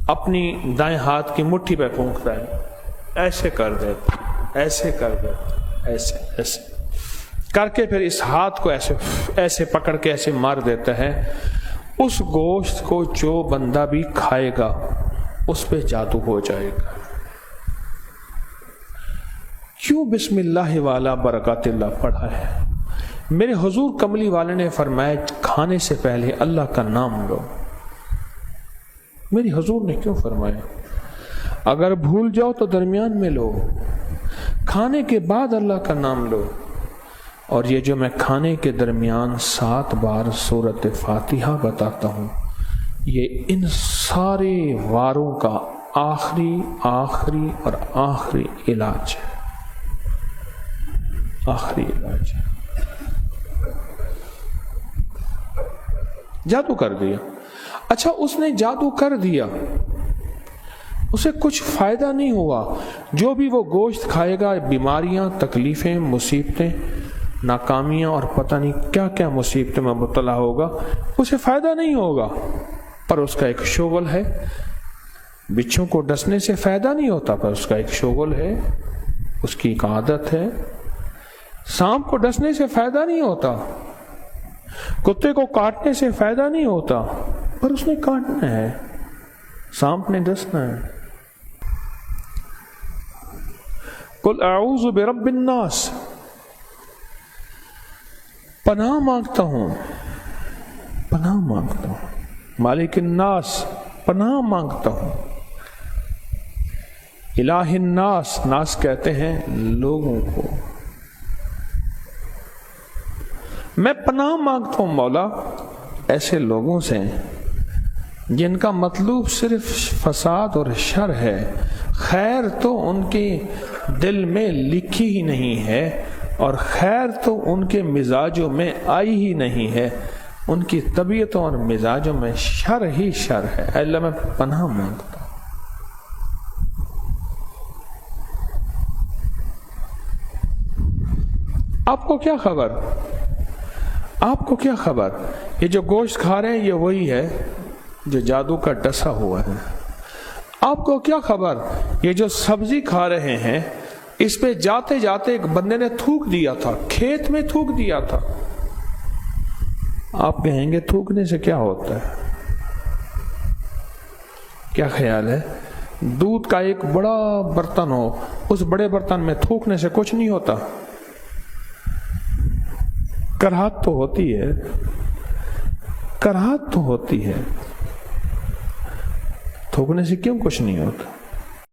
اپنی دائیں ہاتھ کی مٹھی پہ پھونکتا ہے، ایسے کر دیتا، ایسے کر دیتا، ایسے ایسے کر کے پھر اس ہاتھ کو ایسے ایسے پکڑ کے ایسے مار دیتا ہے. اس گوشت کو جو بندہ بھی کھائے گا اس پہ جادو ہو جائے گا. کیوں بسم اللہ والا برکات اللہ پڑھا ہے؟ میرے حضور کملی والے نے فرمایا کھانے سے پہلے اللہ کا نام لو. میری حضور نے کیوں فرمایا؟ اگر بھول جاؤ تو درمیان میں لو، کھانے کے بعد اللہ کا نام لو. اور یہ جو میں کھانے کے درمیان 7 بار سورۃ فاتحہ بتاتا ہوں، یہ ان سارے واروں کا آخری اور آخری علاج ہے، آخری علاج ہے. جادو کر دیا. اچھا اس نے جادو کر دیا، اسے کچھ فائدہ نہیں ہوا. جو بھی وہ گوشت کھائے گا بیماریاں، تکلیفیں، مصیبتیں، ناکامیاں اور پتہ نہیں کیا کیا مصیبتیں میں مبتلا ہوگا، اسے فائدہ نہیں ہوگا. پر اس کا ایک شغل ہے. بچھوں کو ڈسنے سے فائدہ نہیں ہوتا، پر اس کا ایک شغل ہے، اس کی ایک عادت ہے. سانپ کو ڈسنے سے فائدہ نہیں ہوتا، کتے کو کاٹنے سے فائدہ نہیں ہوتا، پر اس نے کاٹنا ہے، سانپ نے ڈسنا ہے. قل اعوذ برب الناس، پناہ مانگتا ہوں، پناہ مانگتا ہوں. مالک الناس، پناہ مانگتا ہوں. الہ الناس، ناس کہتے ہیں لوگوں کو. میں پناہ مانگتا ہوں مولا ایسے لوگوں سے جن کا مطلوب صرف فساد اور شر ہے، خیر تو ان کے دل میں لکھی ہی نہیں ہے، اور خیر تو ان کے مزاجوں میں آئی ہی نہیں ہے. ان کی طبیعتوں اور مزاجوں میں شر ہی شر ہے. اللہ میں پناہ مانگتا ہوں. آپ کو کیا خبر؟ آپ کو کیا خبر؟ یہ جو گوشت کھا رہے ہیں یہ وہی ہے جو جادو کا ڈسا ہوا ہے. آپ کو کیا خبر؟ یہ جو سبزی کھا رہے ہیں اس پہ جاتے جاتے ایک بندے نے تھوک دیا تھا، کھیت میں تھوک دیا تھا. آپ کہیں گے تھوکنے سے کیا ہوتا ہے؟ کیا خیال ہے؟ دودھ کا ایک بڑا برتن ہو، اس بڑے برتن میں تھوکنے سے کچھ نہیں ہوتا؟ کراہت تو ہوتی ہے، کراہت تو ہوتی ہے. تھوکنے سے کیوں کچھ نہیں ہوتا؟